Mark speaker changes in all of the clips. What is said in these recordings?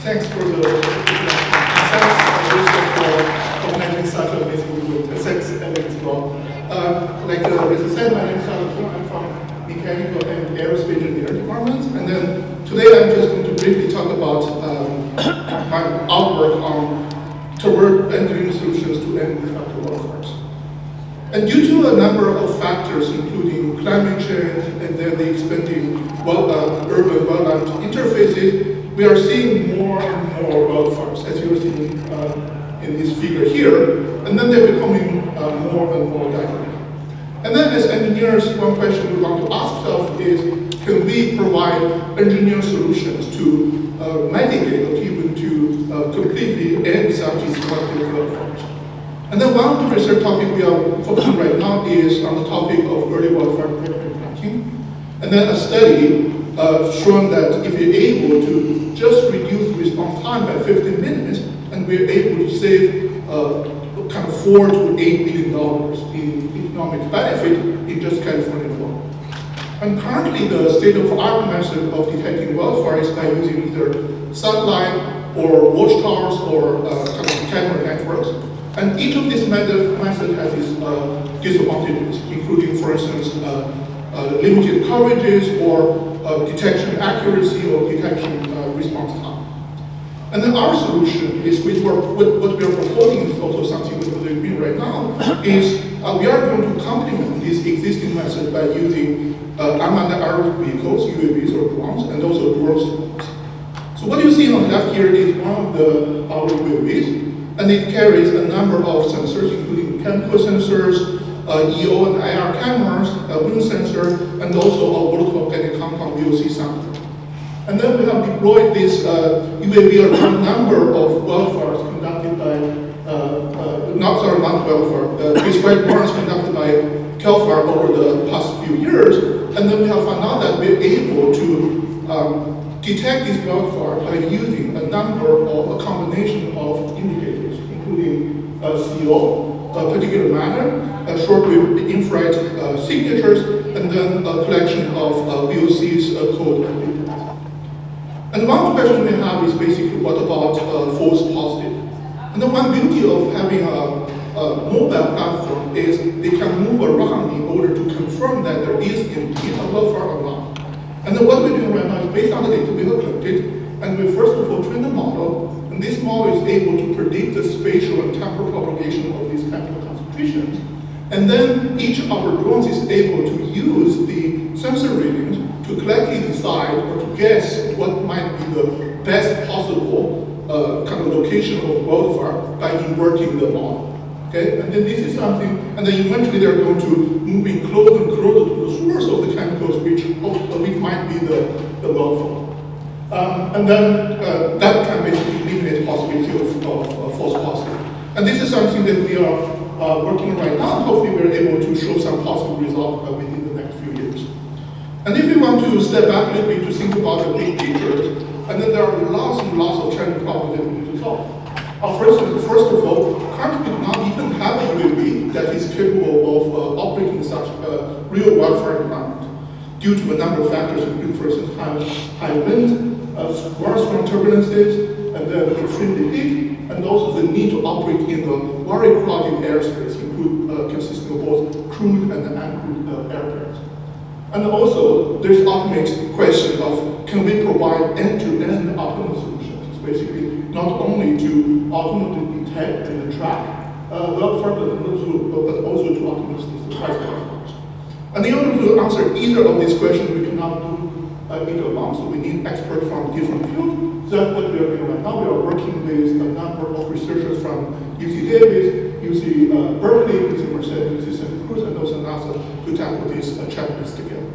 Speaker 1: Thanks for the thanks also for organizing such an amazing event. Thanks, as well. Like Theresa said, my name is Zhaodan. I'm from Mechanical and Aerospace Engineering departments. And then today I'm just going to briefly talk about my outwork on toward engineering solutions to end these wildfires. And due to a number of factors, including climate change and then the expanding urban wildland interfaces, we are seeing more and more wildfires, as you're seeing in this figure here, and then they're becoming more and more dynamic. And then as engineers, one question we want to ask ourselves is, can we provide engineering solutions to mitigate or even to completely end such destructive wildfires? And then one of the research topics we are focusing right now is on the topic of early wildfire prevention planting. And then a study showing that if you're able to just reduce response time by 15 minutes, and we're able to save kind of $4 to $8 billion in economic benefit in just California alone. And currently, the state-of-the-art method of detecting wildfires is by using either satellite or watchtowers or kind of camera networks. And each of these methods has its disadvantages, including, for instance, limited coverages or detection accuracy or detection response time. And then our solution is, what we are proposing is also something that we're doing right now, is we are going to complement this existing method by using unmanned aerial vehicles, UAVs or drones, and also drones. So what you see on the left here is one of our UAVs, and it carries a number of sensors, including chemical sensors, EO and IR cameras, a wind sensor, and also a volatile organic compound VOC sampler. And then we have deployed this UAV around a number of wildfires conducted by, not wildfire, prescribed burns conducted by CAL FIRE over the past few years. And then we have found out that we're able to detect these wildfires by using a number of a combination of indicators, including CO, a particular manner, shortwave infrared signatures, and then a collection of VOCs code and data. And one question we have is basically what about false positive? And the one beauty of having a mobile platform is they can move around in order to confirm that there is indeed a wildfire or not. And then what we're doing right now is based on the data we have collected, and we first of all train the model, and this model is able to predict the spatial and temporal propagation of these chemical concentrations. And then each of our drones is able to use the sensor readings to correctly decide or to guess what might be the best possible kind of location of wildfire by inverting the model. Okay, and then this is something, and then eventually they're going to move in closer and closer to the source of the chemicals, which might be the wildfire. And then that can basically eliminate the possibility of false positive. And this is something that we are working on right now. Hopefully we're able to show some positive results within the next few years. And if we want to step back a little bit to think about the big picture, and then there are lots and lots of challenging problems that we need to solve. First of all, currently we do not even have a UAV that is capable of operating in such a real wildfire environment due to a number of factors, including, for instance, high wind, very strong turbulences, and then extremely heat, and also the need to operate in a very crowded airspace, consisting of both crewed and uncrewed airplanes. And also, there's ultimate question of, can we provide end-to-end autonomous solutions? It's basically not only to autonomously detect and track wildfire, but also to autonomously suppress wildfires. And in order to answer either of these questions, we cannot do it alone, so we need experts from different fields. So that's what we are doing right now. We are working with a number of researchers from UC Davis, UC Berkeley, UC Merced, UC Santa Cruz, and also NASA to tackle these challenges together.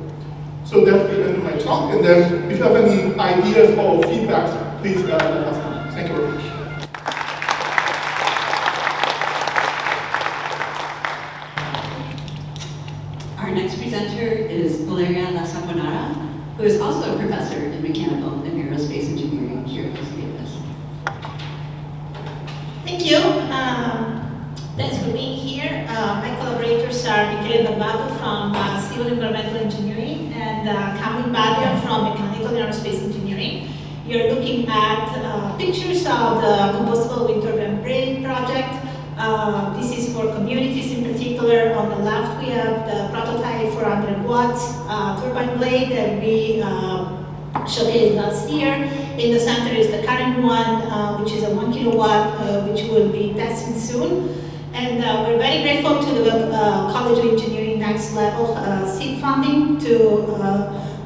Speaker 1: So that's the end of my talk, and then if you have any ideas or feedback, please let us know. Thank you very much.
Speaker 2: Our next presenter is Valeria Saponara, who is also a professor in mechanical and aerospace engineering here at UC Davis.
Speaker 3: Thank you. Thanks for being here. My collaborators are from Civil Environmental Engineering and Kamil Badia from Mechanical and Aerospace Engineering. You're looking at pictures of the compostable wind turbine blade project. This is for communities in particular. On the left, we have the prototype 400 watts turbine blade that we showcased last year. In the center is the current one, which is a 1 kilowatt, which will be testing soon. And we're very grateful to the College of Engineering Next Level seed funding to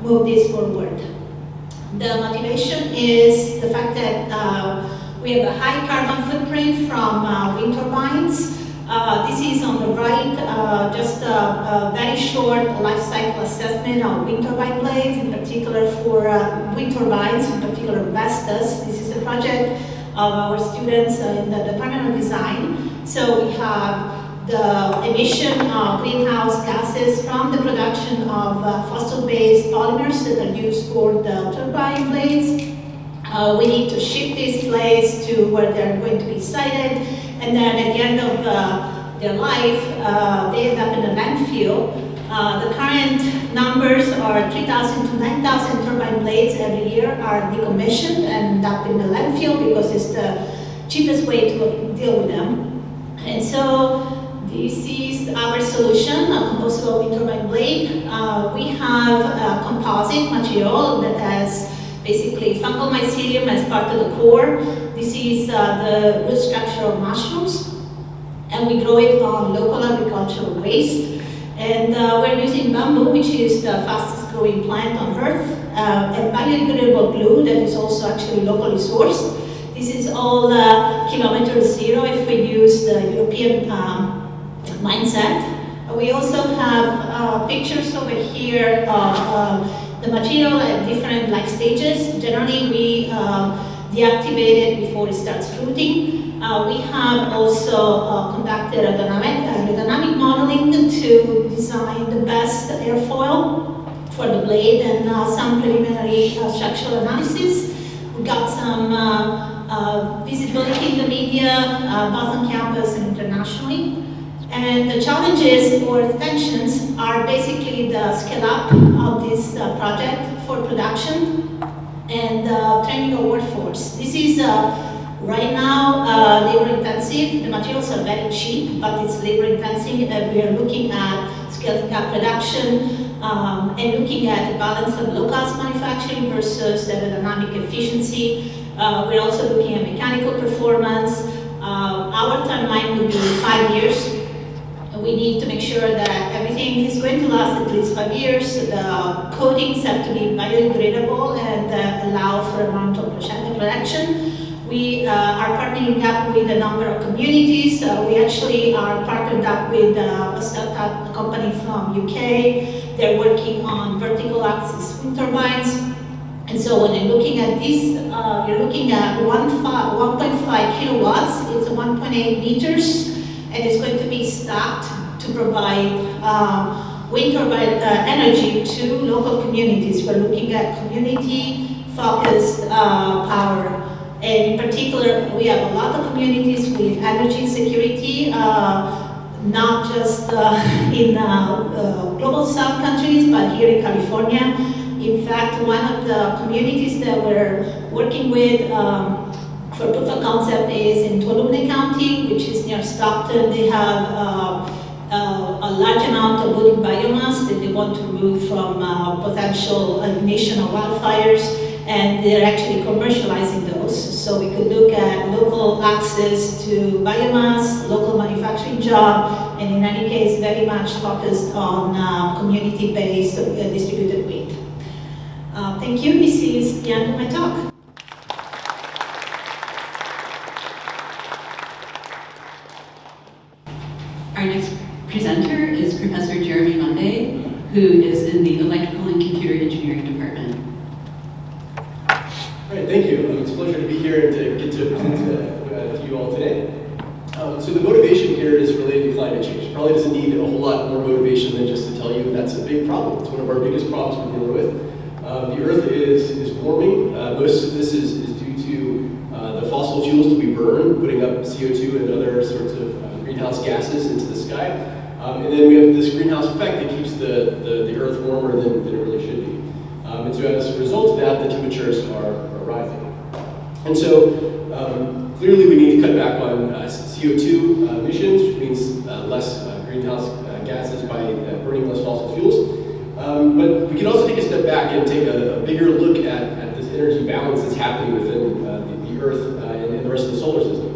Speaker 3: move this forward. The motivation is the fact that we have a high carbon footprint from wind turbines. This is on the right, just a very short life cycle assessment of wind turbine blades, in particular for wind turbines, in particular Vestas. This is a project of our students in the Department of Design. So we have the emission of greenhouse gases from the production of fossil-based polymers that are used for the turbine blades. We need to ship these blades to where they're going to be sited, and then at the end of their life, they end up in a landfill. The current numbers are 3,000 to 9,000 turbine blades every year are decommissioned and end up in the landfill because it's the cheapest way to deal with them. And so this is our solution, a compostable wind turbine blade. We have a composite material that has basically fungal mycelium as part of the core. This is the root structure of mushrooms, and we grow it on local agricultural waste. And we're using bamboo, which is the fastest growing plant on earth, and biodegradable glue that is also actually locally sourced. This is all kilometer zero if we use the European mindset. We also have pictures over here of the material at different life stages. Generally, we deactivate it before it starts fruiting. We have also conducted a dynamic modeling to design the best airfoil for the blade and some preliminary structural analysis. We got some visibility in the media, both on campus and internationally. And the challenges or tensions are basically the scale up of this project for production and training of workforce. This is right now labor intensive. The materials are very cheap, but it's labor intensive. We are looking at scaling up production and looking at the balance of low-cost manufacturing versus the dynamic efficiency. We're also looking at mechanical performance. Our timeline will be 5 years. We need to make sure that everything is going to last at least 5 years. The coatings have to be biodegradable and allow for long-term protection. We are partnering up with a number of communities. We actually are partnered up with a startup company from UK. They're working on vertical axis wind turbines. And so when you're looking at this, you're looking at 1.5 kilowatts. It's 1.8 meters. And it's going to be stacked to provide wind turbine energy to local communities. We're looking at community-focused power. And in particular, we have a lot of communities with energy insecurity, not just in global south countries, but here in California. In fact, one of the communities that we're working with for proof of concept is in Tuolumne County, which is near Stockton. They have a large amount of wood biomass that they want to remove from potential ignition of wildfires, and they're actually commercializing those. So we could look at local access to biomass, local manufacturing job, and in any case, very much focused on community-based distributed wind. Thank you. This is the end of my talk.
Speaker 2: Our next presenter is Professor Munday, who is in the Electrical and Computer Engineering Department.
Speaker 4: All right, thank you. It's a pleasure to be here and to get to present to you all today. So the motivation here is related to climate change. Probably doesn't need a whole lot more motivation than just to tell you that's a big problem. It's one of our biggest problems we're dealing with. The Earth is warming. Most of this is due to the fossil fuels that we burn, putting up CO2 and other sorts of greenhouse gases into the sky. And then we have this greenhouse effect that keeps the Earth warmer than it really should be. And so as a result of that, the temperatures are are rising. And so clearly we need to cut back on CO2 emissions, which means less greenhouse gases by burning less fossil fuels. But we can also take a step back and take a bigger look at this energy balance that's happening within the Earth and the rest of the solar system.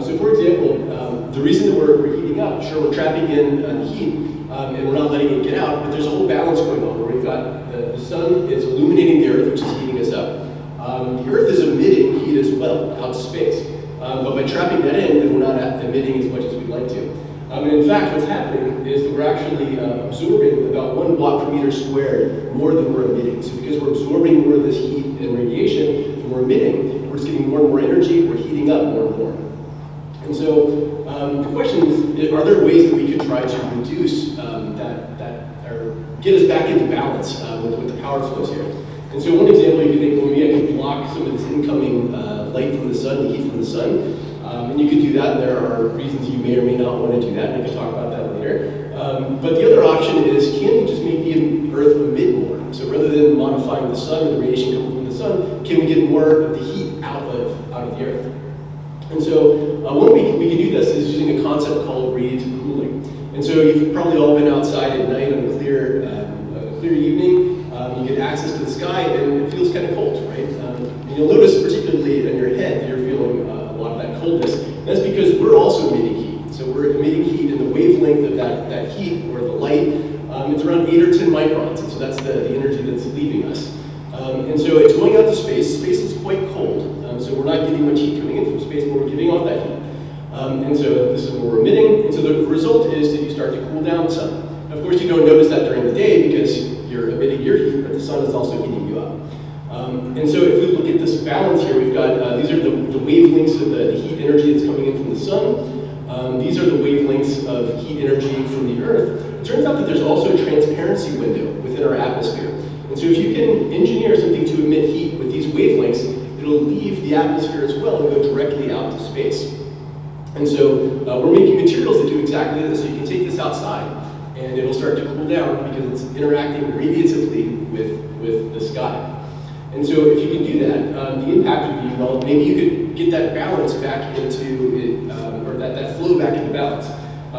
Speaker 4: So for example, the reason that we're heating up, sure, we're trapping in heat and we're not letting it get out, but there's a whole balance going on where we've got the sun is illuminating the Earth, which is heating us up. The Earth is emitting heat as well out to space. But by trapping that in, then we're not emitting as much as we'd like to. And in fact, what's happening is that we're actually absorbing about 1 watt per meter squared more than we're emitting. So because we're absorbing more of this heat and radiation than we're emitting, we're just getting more and more energy, we're heating up more and more. And so the question is, are there ways that we could try to reduce or get us back into balance with the power flows here? And so one example you could think, well, maybe I could block some of this incoming light from the sun, the heat from the sun. And you could do that, and there are reasons you may or may not want to do that, and we can talk about that later. But the other option is, can we just make the Earth emit more? So rather than modifying the sun and the radiation coming from the sun, can we get more of the heat out of the Earth? And so one way we can do this is using a concept called radiative cooling. And so you've probably all been outside at night on a clear evening. You get access to the sky, and it feels kind of cold, right? And you'll notice, particularly in your head, that you're feeling a lot of that coldness. That's because we're also emitting heat. So we're emitting heat, and the wavelength of that heat, or the light, it's around 8 or 10 microns. And so that's the energy that's leaving us. And so it's going out to space. Space is quite cold. So we're not getting much heat coming in from space, but we're giving off that heat. And so this is what we're emitting. And so the result is that you start to cool down some. Of course, you don't notice that during the day because you're emitting your heat, but the sun is also heating you up. And so if we look at this balance here, we've got, these are the wavelengths of the heat energy that's coming in from the sun. These are the wavelengths of heat energy from the Earth. It turns out that there's also a transparency window within our atmosphere. And so if you can engineer something to emit heat with these wavelengths, it'll leave the atmosphere as well and go directly out to space. And so we're making materials that do exactly this. So you can take this outside, and it'll start to cool down because it's interacting radiatively with the sky. And so if you can do that, the impact would be, well, maybe you could get that balance back into it, or that flow back into balance.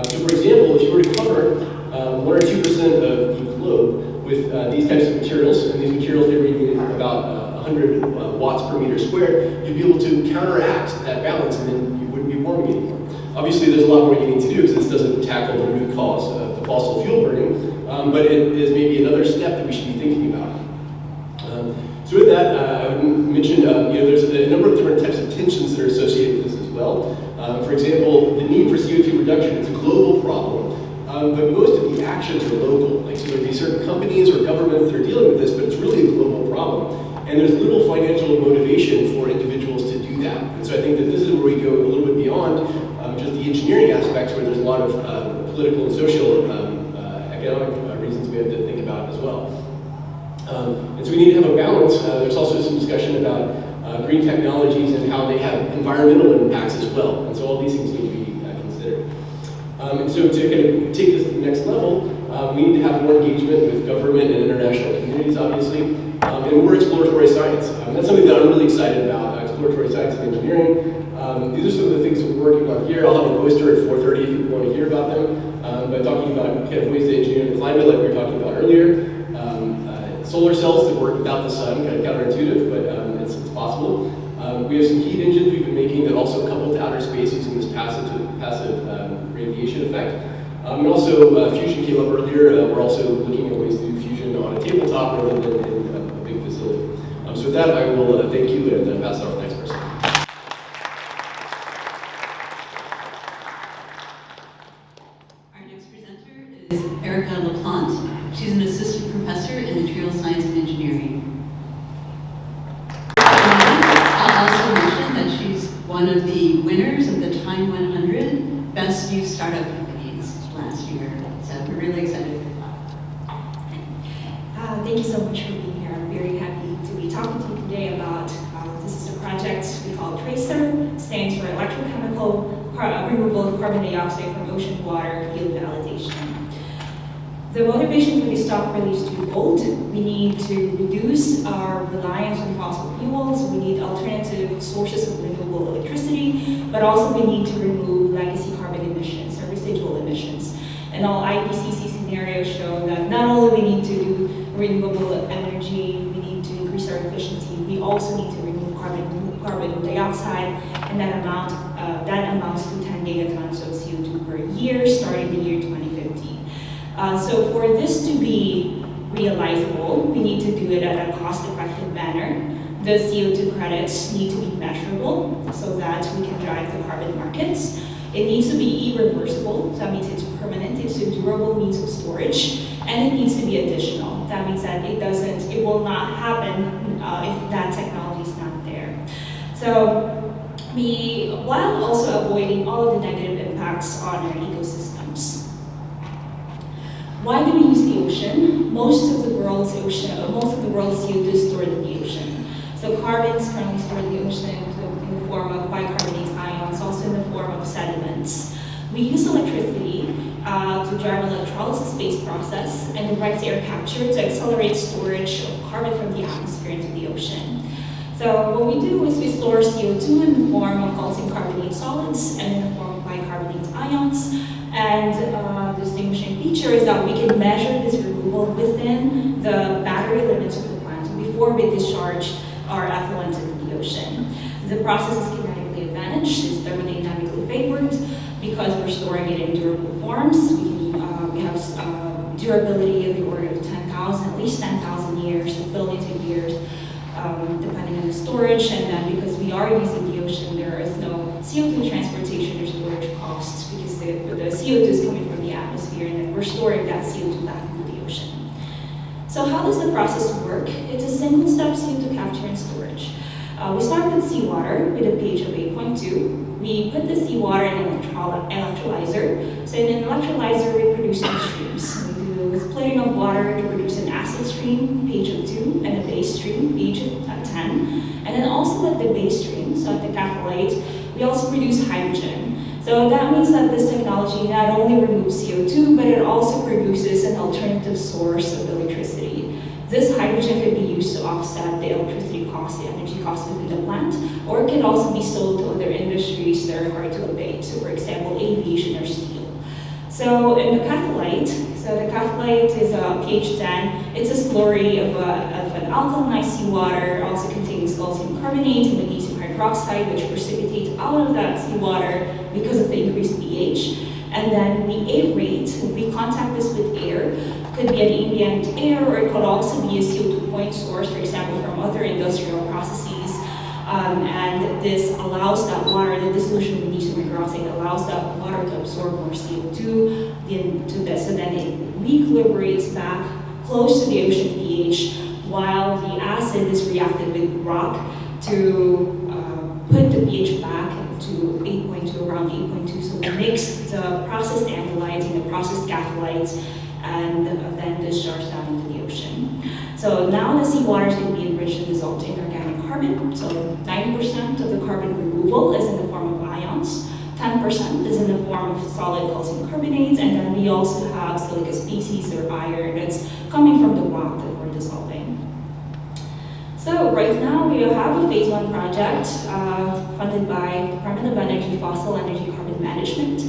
Speaker 4: So for example, if you were to cover 1 or 2% of the globe with these types of materials, and these materials, they radiate about 100 watts per meter squared, you'd be able to counteract that balance, and then you wouldn't be warming anymore. Obviously, there's a lot more you need to do because this doesn't tackle the root cause of the fossil fuel burning, but it is maybe another step that we should be thinking about. So with that, I would mention, there's a number of different types of tensions that are associated with this as well. For example, the need for CO2 reduction is a global problem, but most of the actions are local. Like, so there'd be certain companies or governments that are dealing with this, but it's really a global problem. And there's little financial motivation for individuals to do that. And so I think that this is where we go a little bit beyond just the engineering aspects, where there's a lot of political and social economic reasons we have to think about as well. And so we need to have a balance. There's also some discussion about green technologies and how they have environmental impacts as well. And so all these things need to be considered. And so to kind of take this to the next level, we need to have more engagement with government and international communities, obviously, and more exploratory science. That's something that I'm really excited about, exploratory science and engineering. These are some of the things that we're working on here. I'll have a poster at 4:30 if you want to hear about them. But talking about kind of ways to engineer the climate, like we were talking about earlier. Solar cells that work without the sun, kind of counterintuitive, but it's possible. We have some heat engines we've been making that also couple to outer space using this passive radiation effect. And also, fusion came up earlier. We're also looking at ways to do fusion on a tabletop rather than in a big facility. So with that, I will thank you and pass it on to the next person.
Speaker 2: Our next presenter is Erika Plante. She's an assistant professor in material science and engineering. I'll also mention that she's one of the winners of the Time 100 Best New Startup Companies last year. So we're really excited.
Speaker 5: Thank you so much for being here. I'm very happy to be talking to you today about, this is a project we call TRACER, stands for Electrochemical Removal of Carbon Dioxide from Ocean Water Yield Validation. The motivation for this talk really is twofold. We need to reduce our reliance on fossil fuels, we need alternative sources of renewable electricity, but also we need to remove legacy carbon emissions or residual emissions. And all IPCC scenarios show that not only we need to do renewable energy, we need to increase our efficiency, we also need to remove carbon dioxide, and that amounts to 10 gigatons of CO2 per year starting the year 2050. So for this to be realizable, we need to do it at a cost-effective manner. The CO2 credits need to be measurable so that we can drive the carbon markets. It needs to be irreversible, so that means it's permanent, it's a durable means of storage, and it needs to be additional. That means that it will not happen if that technology is not there. So while also avoiding all of the negative impacts on our ecosystems. Why do we use the ocean? Most of the world's CO2 is stored in the ocean. So carbon is currently stored in the ocean in the form of bicarbonate ions, also in the form of sediments. We use electricity to drive an electrolysis-based process and direct air capture to accelerate storage of carbon from the atmosphere into the ocean. So what we do is we store CO2 in the form of calcium carbonate solids and in the form of bicarbonate ions. And the distinguishing feature is that we can measure this removal within the battery limits of the plant before we discharge our effluent into the ocean. The process is kinetically advantaged, it's thermodynamically favored because we're storing it in durable forms. We have durability of the order of 10,000, at least 10,000 years, a billions of years, depending on the storage. And then because we are using the ocean, there is no CO2 transportation or storage costs because the CO2 is coming from the atmosphere and then we're storing that CO2 back into the ocean. So how does the process work? It's a single-step CO2 capture and storage. We start with seawater with a pH of 8.2. We put the seawater in an electrolyzer. So in an electrolyzer, we produce two streams. We do a splitting of water to produce an acid stream, pH of 2, and a base stream, pH of 10. And then also at the base stream, so at the catholyte, we also produce hydrogen. So that means that this technology not only removes CO2, but it also produces an alternative source of electricity. This hydrogen could be used to offset the electricity cost, the energy cost within the plant, or it can also be sold to other industries that are hard to abate. So for example, aviation or steel. So in the catholyte, is a pH 10. It's a slurry of an alkalinized seawater, also contains calcium carbonate and magnesium hydroxide, which precipitates out of that seawater because of the increased pH. And then we aerate, we contact this with air. Could be an ambient air, or it could also be a CO2 point source, for example, from other industrial processes. And this allows that water, the dissolution of magnesium hydroxide allows that water to absorb more CO2 into this, so then it re-equilibrates back close to the ocean pH, while the acid is reacted with rock to put the pH back to 8.2, around 8.2, so we mix the processed analytes and the processed catholytes and then discharge down into the ocean. So now the seawater is going to be enriched and dissolved in organic carbon. So 90% of the carbon removal is in the form of ions, 10% is in the form of solid calcium carbonates, and then we also have silica species or iron that's coming from the rock that we're dissolving. So right now we have a phase 1 project funded by Department of Energy Fossil Energy Carbon Management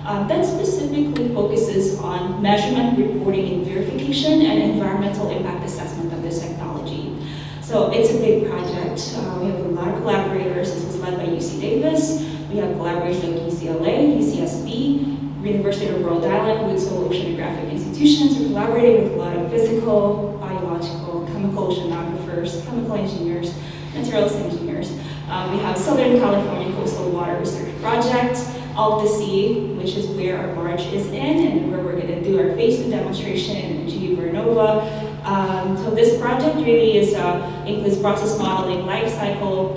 Speaker 5: that specifically focuses on measurement, reporting, and verification and environmental impact assessment of this technology. So it's a big project. We have a lot of collaborators. This is led by UC Davis. We have collaborators like UCLA, UCSB, University of Rhode Island, with Seoul Oceanographic institutions. We're collaborating with a lot of physical, biological, chemical oceanographers, chemical engineers, materials engineers. We have Southern California Coastal Water Research Project, Alta-Sea, which is where our barge is in and where we're going to do our phase 2 demonstration in GE Vernova. So this project really includes process modeling, life cycle,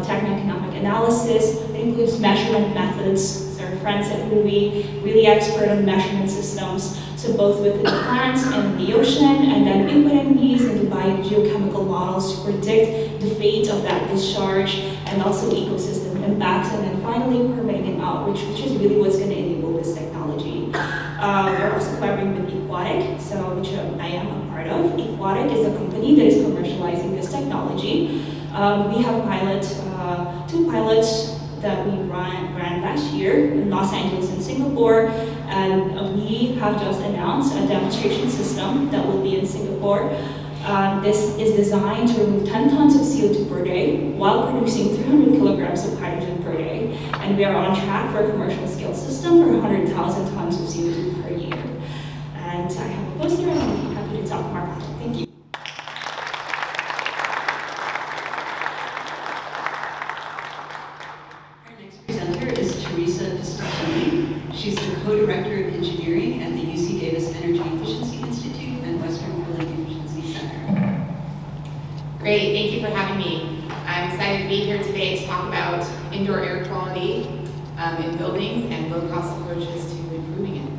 Speaker 5: techno-economic analysis. It includes measurement methods. So our friends at WUI, really expert on measurement systems, so both within the plant and in the ocean, and then inputting these into biogeochemical models to predict the fate of that discharge and also ecosystem impacts, and then finally permitting and outreach, which is really what's going to enable this technology. We're also collaborating with Aquatic, which I am a part of. Aquatic is a company that is commercializing this technology. We have two pilots that we ran last year in Los Angeles and Singapore, and we have just announced a demonstration system that will be in Singapore. This is designed to remove 10 tons of CO2 per day while producing 300 kilograms of hydrogen per day, and we are on track for a commercial scale system for 100,000 tons of CO2 per year. And I have a poster, and I'll be happy to talk more about it. Thank you.
Speaker 2: Our next presenter is Theresa Pistochini. She's the co-director of engineering at the UC Davis Energy Efficiency Institute and Western Cooling Efficiency Center.
Speaker 6: Great, thank you for having me. I'm excited to be here today to talk about indoor air quality in buildings and low-cost approaches to improving it.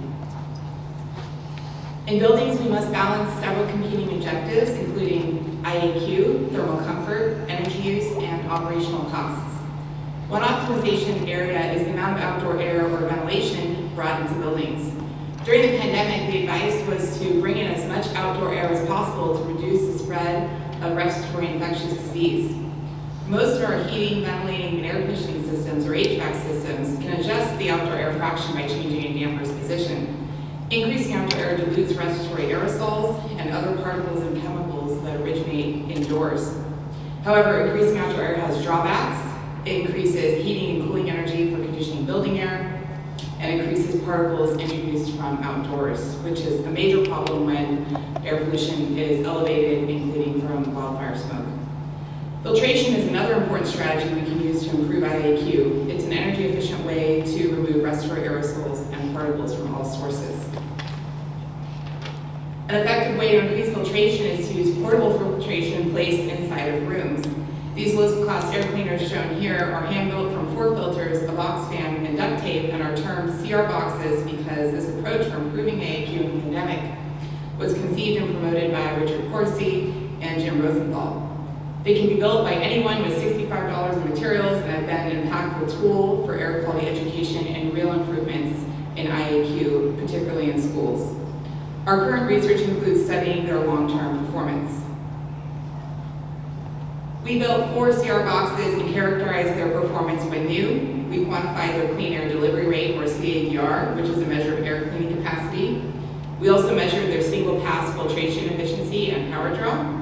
Speaker 6: In buildings, we must balance several competing objectives, including IAQ, thermal comfort, energy use, and operational costs. One optimization area is the amount of outdoor air or ventilation brought into buildings. During the pandemic, the advice was to bring in as much outdoor air as possible to reduce the spread of respiratory infectious disease. Most of our heating, ventilating, and air conditioning systems, or HVAC systems, can adjust the outdoor air fraction by changing a damper's position. Increasing outdoor air dilutes respiratory aerosols and other particles and chemicals that originate indoors. However, increasing outdoor air has drawbacks. It increases heating and cooling energy for conditioning building air, and increases particles introduced from outdoors, which is a major problem when air pollution is elevated, including from wildfire smoke. Filtration is another important strategy we can use to improve IAQ. It's an energy efficient way to remove respiratory aerosols and particles from all sources. An effective way to increase filtration is to use portable filtration placed inside of rooms. These low-cost air cleaners shown here are hand-built from 4 filters, a box fan, and duct tape, and are termed CR boxes because this approach for improving IAQ in the pandemic was conceived and promoted by Richard Corsi and Corsi-Rosenthal. They can be built by anyone with $65 in materials and have been an impactful tool for air quality education and real improvements in IAQ, particularly in schools. Our current research includes studying their long-term performance. We built 4 CR boxes and characterized their performance when new. We quantified their clean air delivery rate, or CADR, which is a measure of air cleaning capacity. We also measured their single-pass filtration efficiency and power draw.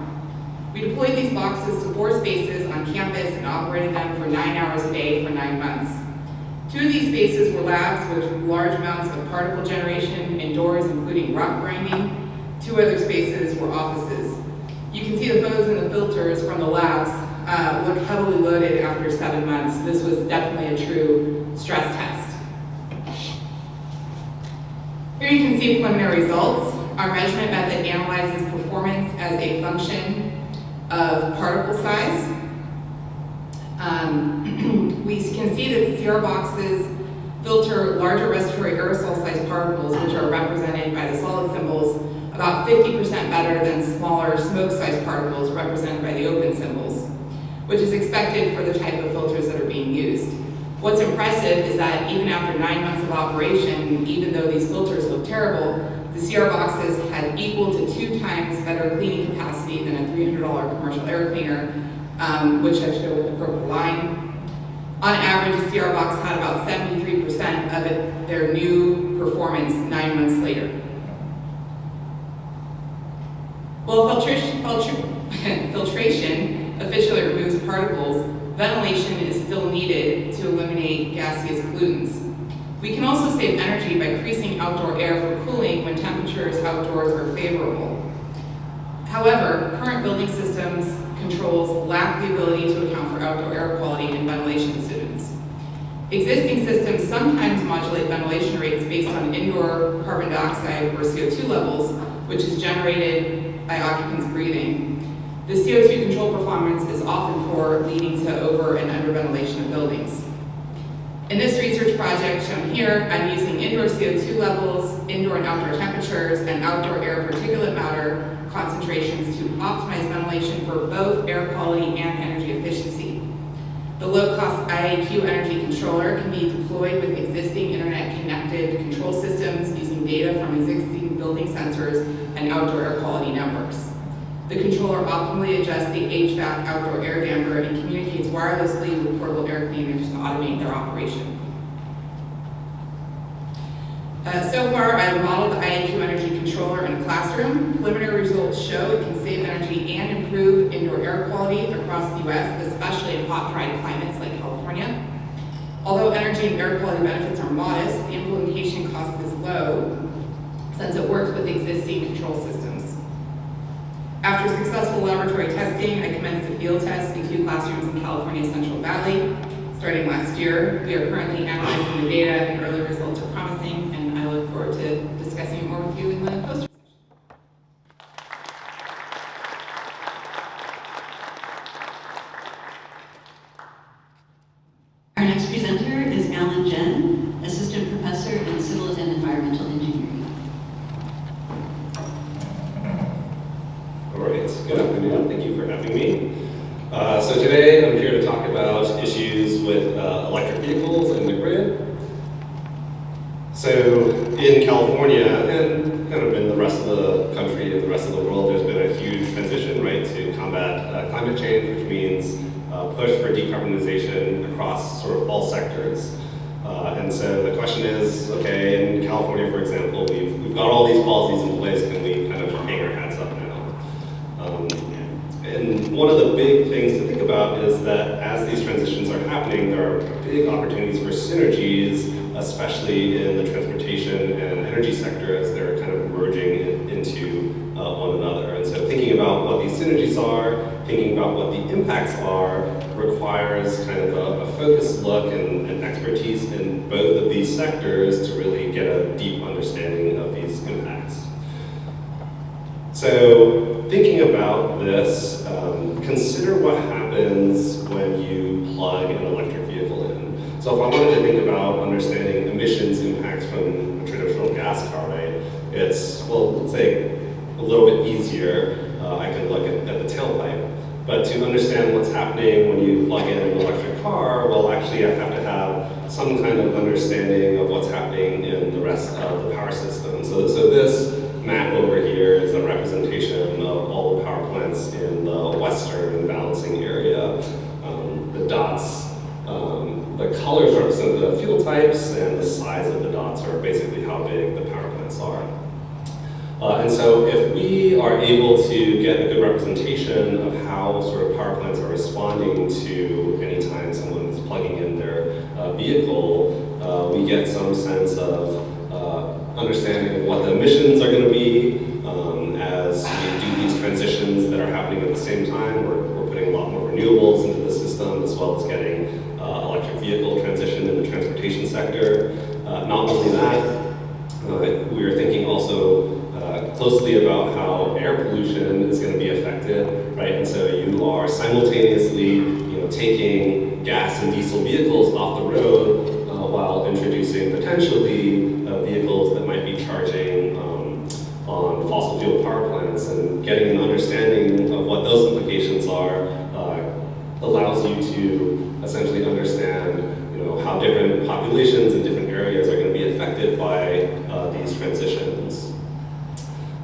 Speaker 6: We deployed these boxes to 4 spaces on campus and operated them for 9 hours a day for 9 months. 2 of these spaces were labs with large amounts of particle generation indoors, including rock grinding. 2 other spaces were offices. You can see the photos and the filters from the labs look heavily loaded after 7 months. This was definitely a true stress test. Here you can see preliminary results. Our measurement method analyzes performance as a function of particle size. We can see that CR boxes filter larger respiratory aerosol-sized particles, which are represented by the solid symbols, about 50% better than smaller smoke-sized particles represented by the open symbols, which is expected for the type of filters that are being used. What's impressive is that even after 9 months of operation, even though these filters look terrible, the CR boxes had equal to 2 times better cleaning capacity than a $300 commercial air cleaner, which I show with the purple line. On average, a CR box had about 73% of their new performance 9 months later. While filtration efficiently removes particles, ventilation is still needed to eliminate gaseous pollutants. We can also save energy by increasing outdoor air for cooling when temperatures outdoors are favorable. However, current building systems controls lack the ability to account for outdoor air quality and ventilation students. Existing systems sometimes modulate ventilation rates based on indoor carbon dioxide or CO2 levels, which is generated by occupants breathing. The CO2 control performance is often poor, leading to over and under ventilation of buildings. In this research project shown here, I'm using indoor CO2 levels, indoor and outdoor temperatures, and outdoor air particulate matter concentrations to optimize ventilation for both air quality and energy efficiency. The low-cost IAQ energy controller can be deployed with existing internet-connected control systems using data from existing building sensors and outdoor air quality networks. The controller optimally adjusts the HVAC outdoor air damper and communicates wirelessly with portable air cleaners to automate their operation. So far, I've modeled the IAQ energy controller in a classroom. Preliminary results show it can save energy and improve indoor air quality across the U.S., especially in hot, dry climates like California. Although energy and air quality benefits are modest, the implementation cost is low since it works with existing control systems. After successful laboratory testing, I commenced a field test in 2 classrooms in California's Central Valley. Starting last year, we are currently analyzing the data, and early results are promising, and I look forward to discussing it more with you in the poster session.
Speaker 2: Our next presenter is Jenn, Assistant Professor in Civil and Environmental Engineering.
Speaker 7: All right, good afternoon. Thank you for having me. So today I'm here to talk about issues with electric vehicles and the grid. So in California and kind of in the rest of the country and the rest of the world, there's been a huge transition, right, to combat climate change, which means push for decarbonization across sort of all sectors. And so the question is, okay, in California, for example, we've got all these policies in place. Can we kind of hang our hats up now? And one of the big things to think about is that as these transitions are happening, there are big opportunities for synergies, especially in the transportation and energy sector as they're kind of merging into one another. And so thinking about what these synergies are, thinking about what the impacts are, requires kind of a focused look and expertise in both of these sectors to really get a deep understanding of these impacts. So thinking about this, consider what happens when you plug an electric vehicle in. So if I wanted to think about understanding emissions impacts from a traditional gas car, right, it's, well, let's say a little bit easier. I can look at the tailpipe. But to understand what's happening when you plug in an electric car, well, actually I have to have some kind of understanding of what's happening in the rest of the power system. So this map over here is a representation of all the power plants in the western balancing area. The dots, the colors represent the fuel types, and the size of the dots are basically how big the power plants are. And so if we are able to get a good representation of how sort of power plants are responding to any time someone is plugging in their vehicle, we get some sense of understanding of what the emissions are going to be as we do these transitions that are happening at the same time. We're putting a lot more renewables into the system, as well as getting electric vehicle transition in the transportation sector. Not only that, we are thinking also closely about how air pollution is going to be affected, right? And so you are simultaneously, taking gas and diesel vehicles off the road while introducing potentially vehicles that might be charging on fossil fuel power plants, and getting an understanding of what those implications are allows you to essentially understand, how different populations in different areas are going to be affected by these transitions.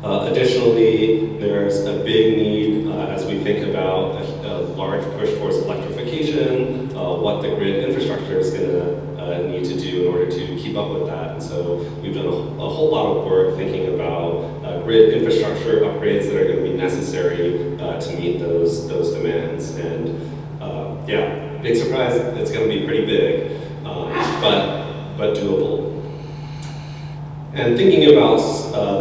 Speaker 7: Additionally, there's a big need as we think about a large push towards electrification, what the grid infrastructure is going to need to do in order to keep up with that. And so we've done a whole lot of work thinking about grid infrastructure upgrades that are going to be necessary to meet those demands. And yeah, big surprise, it's going to be pretty big, but doable. And thinking about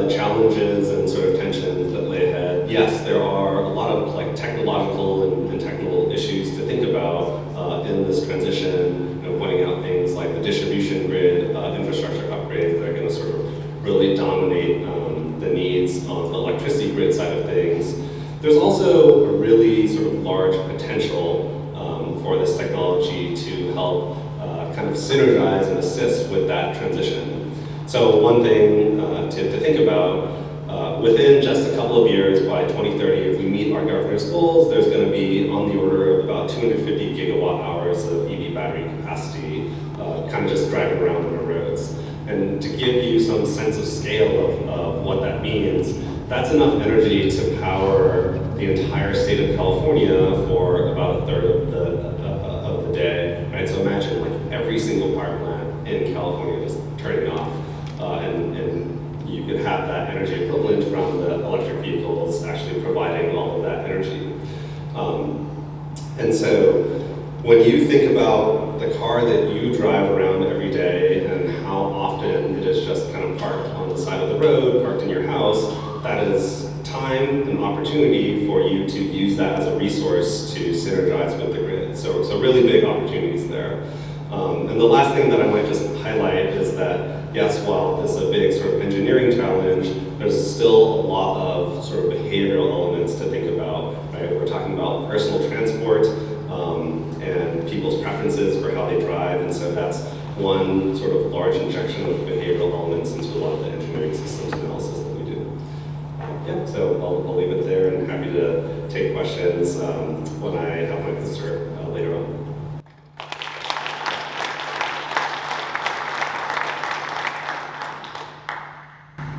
Speaker 7: the challenges and sort of tensions that lay ahead, yes, there are a lot of technological and technical issues to think about in this transition, pointing out things like the distribution grid infrastructure upgrades that are going to sort of really dominate the needs on the electricity grid side of things. There's also a really sort of large potential for this technology to help kind of synergize and assist with that transition. So one thing to think about Within just a couple of years, by 2030, if we meet our governor's goals, there's going to be on the order of about 250 gigawatt hours of EV battery capacity, kind of just driving around on our roads. And to give you some sense of scale of what that means, that's enough energy to power the entire state of California for about a third of the day, right? So imagine like every single power plant in California just turning off, and you could have that energy equivalent from the electric vehicles actually providing all of that energy. And so when you think about the car that you drive around every day and how often it is just kind of parked on the side of the road, parked in your house, that is time and opportunity for you to use that as a resource to synergize with the grid. So really big opportunities there. And the last thing that I might just highlight is that, yes, while this is a big sort of engineering challenge, there's still a lot of sort of behavioral elements to think about, right? We're talking about personal transport and people's preferences for how they drive, and so that's one sort of large injection of behavioral elements into a lot of the engineering systems analysis that we do. Yeah, so I'll leave it there and happy to take questions when I have my visitor later on.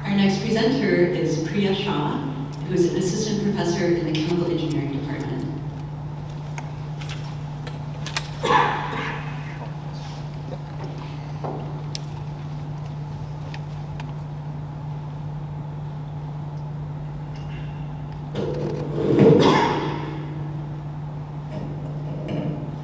Speaker 2: Our next presenter is Priya Shah, who is an assistant professor in the chemical engineering department.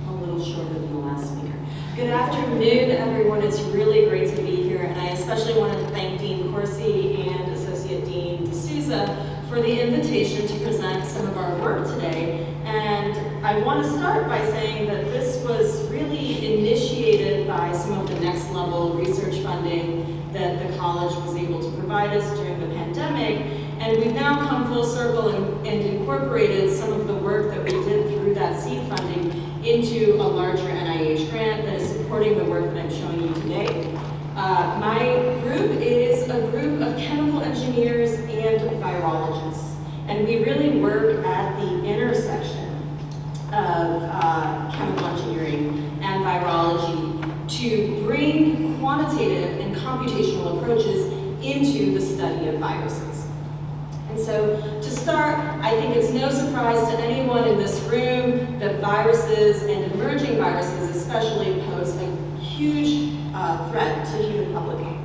Speaker 8: A little shorter than the last speaker. Good afternoon, everyone. It's really great to be here, and I especially want to thank Dean Corsi and Associate Dean D'Souza for the invitation to present some of our work today. And I want to start by saying that this was really initiated by some of the next level research funding that the college was able to provide us during the pandemic. And we've now come full circle and incorporated some of the work that we did through that seed funding into a larger NIH grant that is supporting the work that I'm showing you today. My group is a group of chemical engineers and virologists, and we really work at the intersection of chemical engineering and virology to bring quantitative and computational approaches into the study of viruses. And so to start, I think it's no surprise to anyone in this room that viruses and emerging viruses especially pose a huge threat to human public health.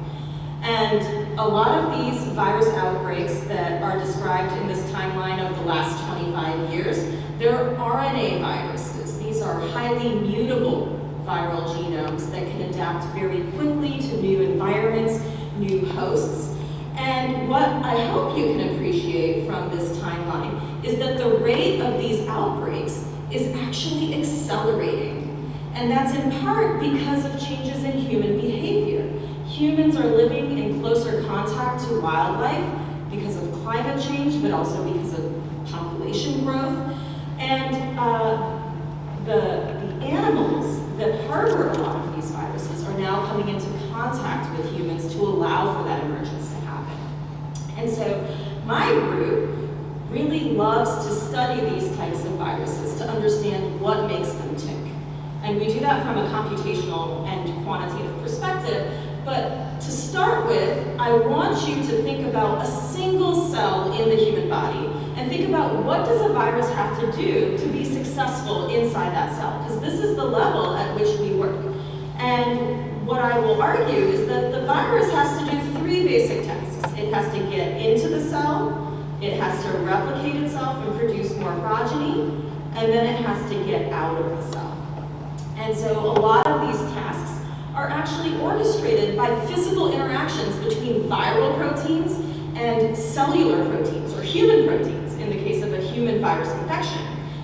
Speaker 8: And a lot of these virus outbreaks that are described in this timeline of the last 25 years, they're RNA viruses. These are highly mutable viral genomes that can adapt very quickly to new environments, new hosts. And what I hope you can appreciate from this timeline is that the rate of these outbreaks is actually accelerating. And that's in part because of changes in human behavior. Humans are living in closer contact to wildlife because of climate change, but also because of population growth. And the animals that harbor a lot of these viruses are now coming into contact with humans to allow for that emergence to happen. And so my group really loves to study these types of viruses to understand what makes them tick. And we do that from a computational and quantitative perspective. But to start with, I want you to think about a single cell in the human body and think about what does a virus have to do to be successful inside that cell, because this is the level at which we work. And what I will argue is that the virus has to do three basic tasks. It has to get into the cell, it has to replicate itself and produce more progeny, and then it has to get out of the cell. And so a lot of these tasks are actually orchestrated by physical interactions between viral proteins and cellular proteins, or human proteins, in the case of a human virus infection.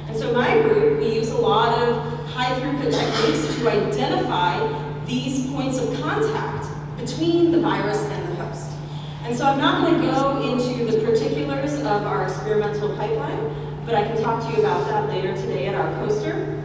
Speaker 8: And so my group, we use a lot of high-throughput techniques to identify these points of contact between the virus and the host. And so I'm not going to go into the particulars of our experimental pipeline, but I can talk to you about that later today at our poster.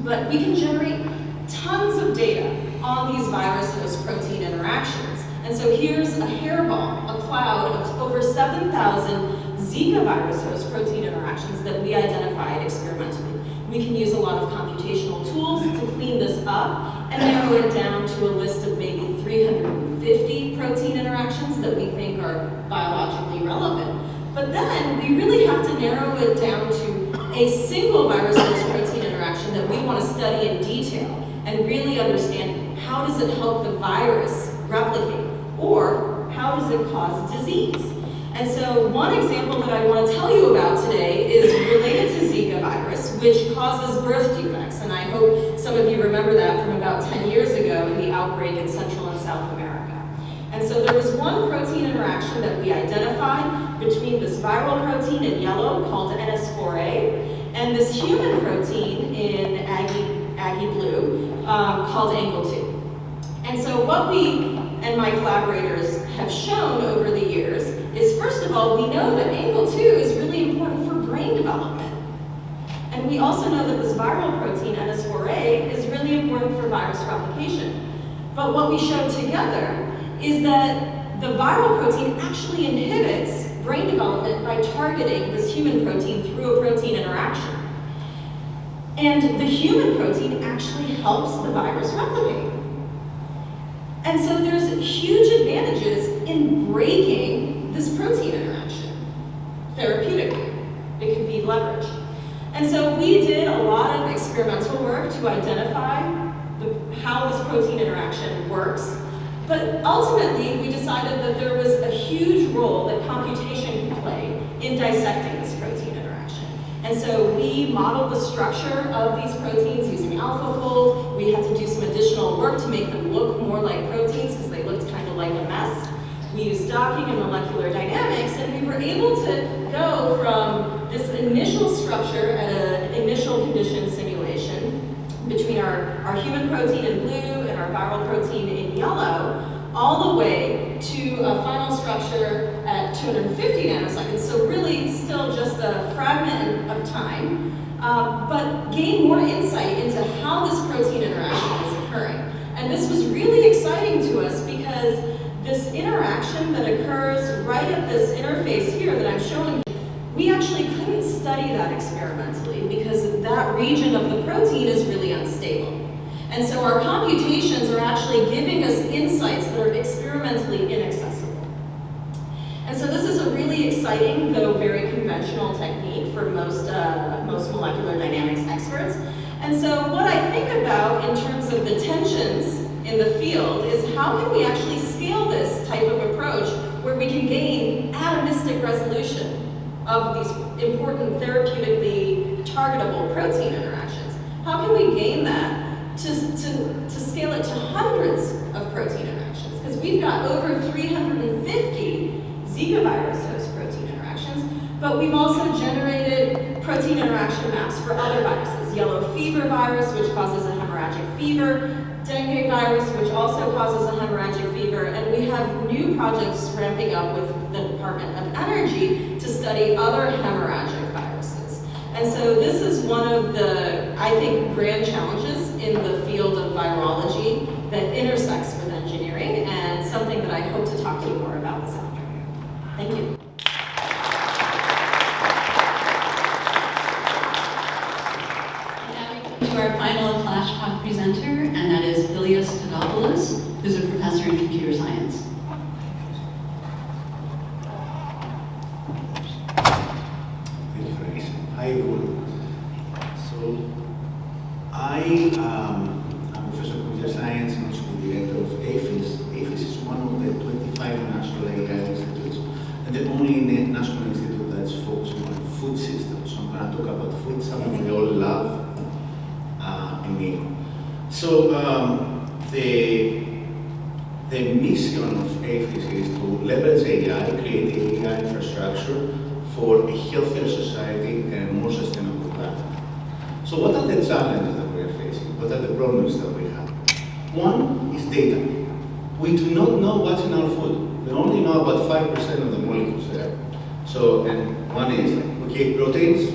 Speaker 8: But we can generate tons of data on these virus-host protein interactions. And so here's a hairball, a cloud of over 7,000 Zika virus host protein interactions that we identified experimentally. We can use a lot of computational tools to clean this up and narrow it down to a list of maybe 350 protein interactions that we think are biologically relevant. But then we really have to narrow it down to a single virus host protein interaction that we want to study in detail and really understand how does it help the virus replicate, or how does it cause disease? And so one example that I want to tell you about today is related to Zika virus, which causes birth defects. And I hope some of you remember that from about 10 years ago in the outbreak in Central and South America. And so there was one protein interaction that we identified between this viral protein in yellow called NS4A and this human protein in Aggie blue called Angle2. And so what we and my collaborators have shown over the years is, first of all, we know that Angle2 is really important for brain development. And we also know that this viral protein, NS4A, is really important for virus replication. But what we showed together is that the viral protein actually inhibits brain development by targeting this human protein through a protein interaction. And the human protein actually helps the virus replicate. And so there's huge advantages in breaking this protein interaction therapeutically. It can be leveraged. And so we did a lot of experimental work to identify how this protein interaction works. But ultimately, we decided that there was a huge role that computation could play in dissecting this protein interaction. And so we modeled the structure of these proteins using AlphaFold. We had to do some additional work to make them look more like proteins because they looked kind of like a mess. We used docking and molecular dynamics, and we were able to go from this initial structure at an initial condition simulation between our human protein in blue and our viral protein in yellow, all the way to a final structure at 250 nanoseconds, so really still just a fragment of time, but gain more insight into how this protein interaction is occurring. And this was really exciting to us because this interaction that occurs right at this interface here that I'm showing you, we actually couldn't study that experimentally because that region of the protein is really unstable. And so our computations are actually giving us insights that are experimentally inaccessible. And so this is a really exciting, though very conventional technique for most molecular dynamics experts. And so what I think about in terms of the tensions in the field is how can we actually scale this type of approach where we can gain atomistic resolution of these important therapeutically targetable protein interactions? How can we gain that to scale it to hundreds of protein interactions? Because we've got over 350 Zika virus host protein interactions, but we've also generated protein interaction maps for other viruses. Yellow fever virus, which causes a hemorrhagic fever, dengue virus, which also causes a hemorrhagic fever, and we have new projects ramping up with the Department of Energy to study other hemorrhagic viruses. And so this is one of the, I think, grand challenges in the field of virology that intersects with engineering, and something that I hope to talk to you more about this afternoon. Thank you.
Speaker 2: To our final flash talk presenter, and that is Valeria, who's a professor in computer science.
Speaker 9: Thank you, Theresa. Hi, everyone. So, I'm a professor of computer science and also the director of APHIS. APHIS is one of the 25 national AI institutes and the only national institute that's focusing on food systems. So I'm going to talk about food, something we all love and need. So the mission of APHIS is to leverage AI, create the AI infrastructure for a healthier society and a more sustainable planet. So what are the challenges that we are facing? What are the problems that we have? One is data. We do not know what's in our food. We only know about 5% of the molecules there. So, and one is, okay, proteins,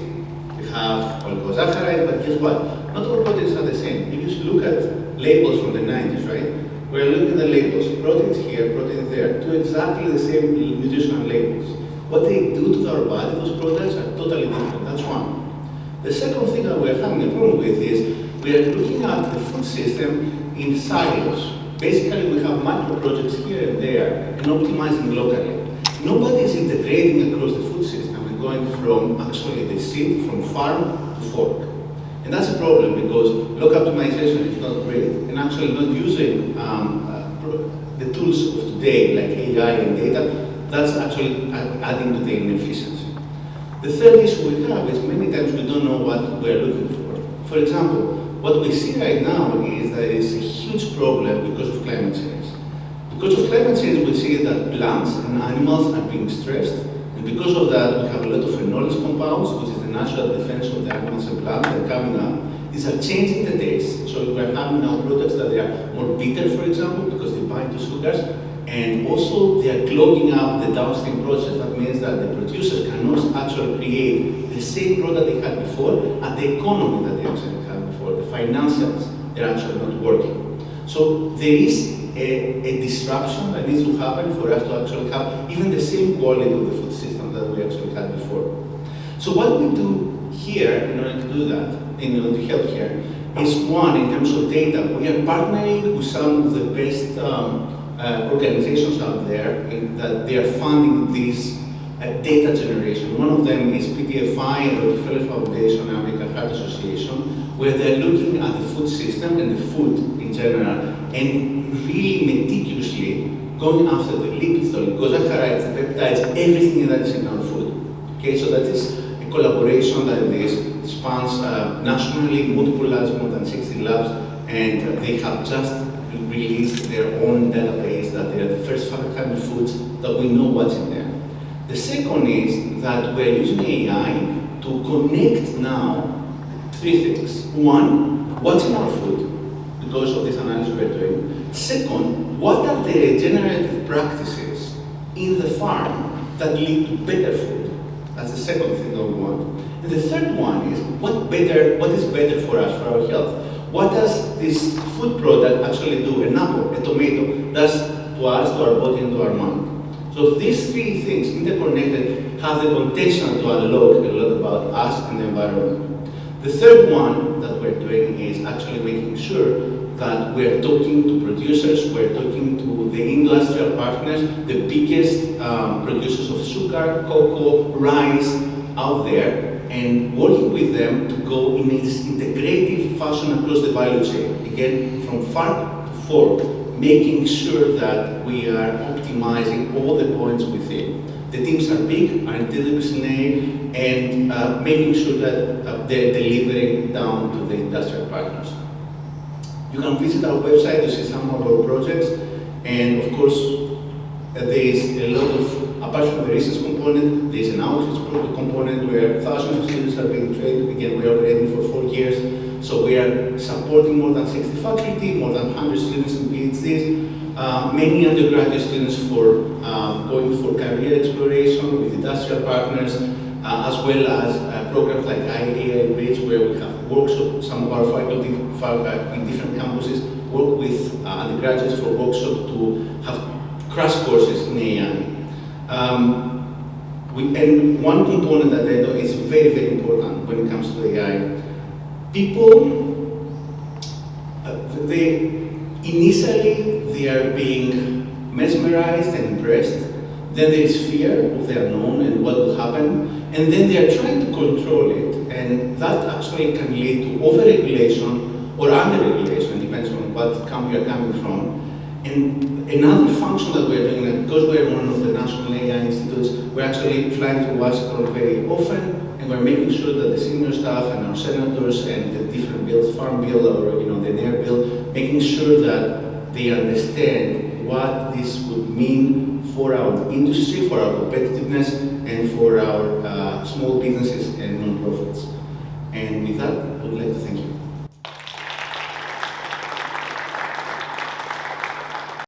Speaker 9: we have oligosaccharide, but guess what? Not all proteins are the same. If you look at labels from the 90s, right? we're looking at the labels, proteins here, proteins there, to exactly the same nutritional labels. What they do to our body, those products, are totally different. That's one. The second thing that we're having a problem with is we are looking at the food system in silos. Basically, we have micro projects here and there and optimizing locally. Nobody is integrating across the food system and going from actually the seed, from farm to fork. And that's a problem because local optimization is not great and actually not using the tools of today like AI and data, that's actually adding to the inefficiency. The third issue we have is many times we don't know what we're looking for. For example, what we see right now is that it's a huge problem because of climate change. Because of climate change, we see that plants and animals are being stressed, and because of that, we have a lot of phenolic compounds, which is the natural defense of the animals and plants that are coming up. These are changing the taste. So we're having now products that they are more bitter, for example, because they bind to sugars, and also they are clogging up the downstream process. That means that the producers cannot actually create the same product they had before at the economy that they actually had before. The financials, they're actually not working. So there is a disruption that needs to happen for us to actually have even the same quality of the food system that we actually had before. So what we do here in order to do that, in order to help here, is one, in terms of data, we are partnering with some of the best organizations out there that they are funding this data generation. One of them is PTFI and Rockefeller Foundation and American Heart Association, where they're looking at the food system and the food in general and really meticulously going after the lipids, the glycosaccharides, the peptides, everything that is in our food. Okay, so that is a collaboration that is spans nationally, multiple labs, more than 60 labs, and they have just released their own database that they are the first 500 foods that we know what's in there. The second is that we're using AI to connect now three things. One, what's in our food because of this analysis we're doing. Second, what are the regenerative practices in the farm that lead to better food? That's the second thing that we want. And the third one is what is better for us, for our health? What does this food product actually do? An apple, a tomato, does to us, to our body, and to our mind. So these three things, interconnected, have the potential to unlock a lot about us and the environment. The third one that we're doing is actually making sure that we're talking to producers, we're talking to the industrial partners, the biggest producers of sugar, cocoa, rice out there, and working with them to go in this integrative fashion across the value chain. Again, from farm to fork, making sure that we are optimizing all the points within. The teams are big, are interdisciplinary, and making sure that they're delivering down to the industrial partners. You can visit our website to see some of our projects, and of course, there is a lot of, apart from the research component, there is an outreach component where thousands of students are being trained. Again, we are operating for 4 years, so we are supporting more than 60 faculty, more than 100 students in PhDs, many undergraduate students for going for career exploration with industrial partners, as well as programs like IAA Bridge, where we have workshops. Some of our faculty in different campuses work with undergraduates for workshops to have crash courses in AI. And one component that I know is very, very important when it comes to AI. People, initially they are being mesmerized and impressed. Then there is fear of the unknown and what will happen. And then they are trying to control it. And that actually can lead to overregulation or underregulation, depends on what camp you are coming from. And another function that we're doing, and because we're one of the national AI institutes, we're actually flying to Washington very often, and we're making sure that the senior staff and our senators and the different bills, Farm Bill or the NAE bill, making sure that they understand what this would mean for our industry, for our competitiveness, and for our small businesses and non-profits. And with that, I would like to thank you.